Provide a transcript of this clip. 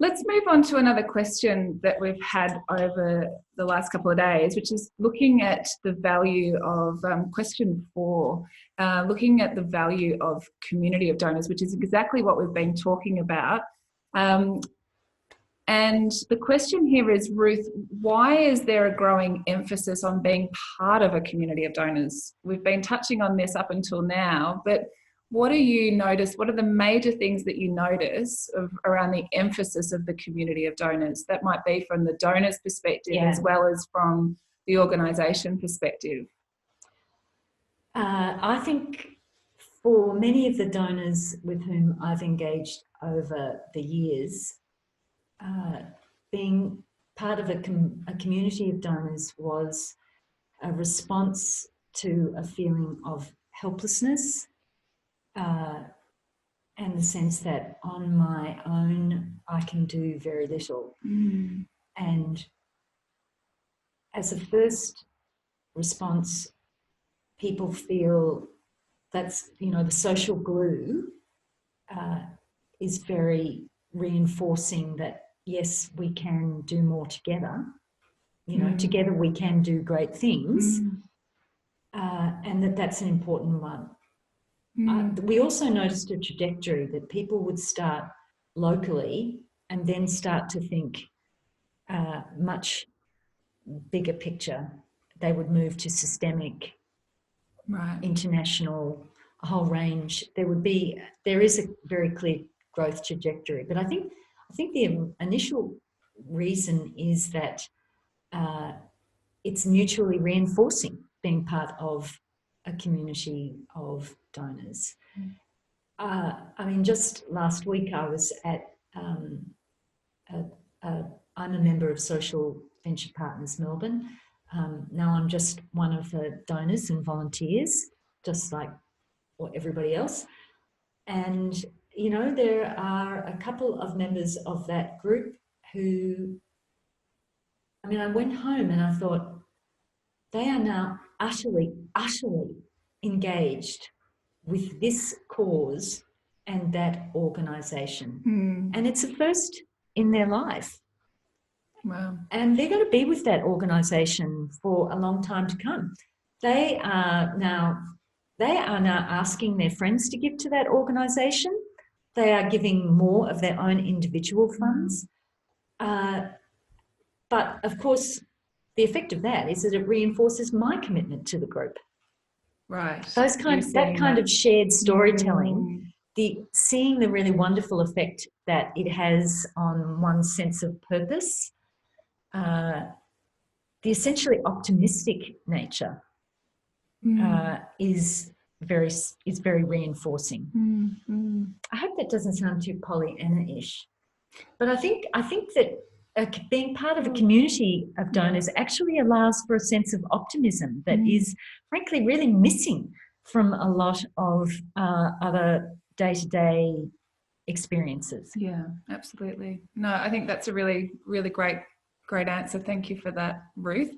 Let's move on to another question that we've had over the last couple of days, which is looking at the value of question 4, looking at the value of community of donors, which is exactly what we've been talking about. And the question here is, Ruth, why is there a growing emphasis on being part of a community of donors? We've been touching on this up until now, but what do you notice? What are the major things that you notice around the emphasis of the community of donors? That might be from the donor's perspective as well as from the organisation perspective. I think for many of the donors with whom I've engaged over the years, being part of a community of donors was a response to a feeling of helplessness, and the sense that on my own I can do very little. And as a first response, people feel that's, the social glue is very reinforcing that, yes, we can do more together. Together we can do great things, and that's an important one. We also noticed a trajectory that people would start locally and then start to think much bigger picture. They would move to systemic, international, a whole range. There is a very clear growth trajectory, but I think the initial reason is that it's mutually reinforcing being part of a community of donors. Just last week I was at I'm a member of Social Venture Partners Melbourne. Now I'm just one of the donors and volunteers, just like everybody else. And, there are a couple of members of that group who, I went home and I thought, they are now utterly engaged with this cause and that organisation. And it's a first in their life. Wow. And they're going to be with that organisation for a long time to come. They are now asking their friends to give to that organisation. They are giving more of their own individual funds. But of course, the effect of that is that it reinforces my commitment to the group. Right. That kind of shared storytelling, seeing the really wonderful effect that it has on one's sense of purpose, the essentially optimistic nature is very reinforcing. I hope that doesn't sound too Pollyanna-ish, but I think that being part of a community of donors actually allows for a sense of optimism that is frankly really missing from a lot of other day-to-day experiences. Yeah, absolutely. No, I think that's a really, really great answer. Thank you for that, Ruth.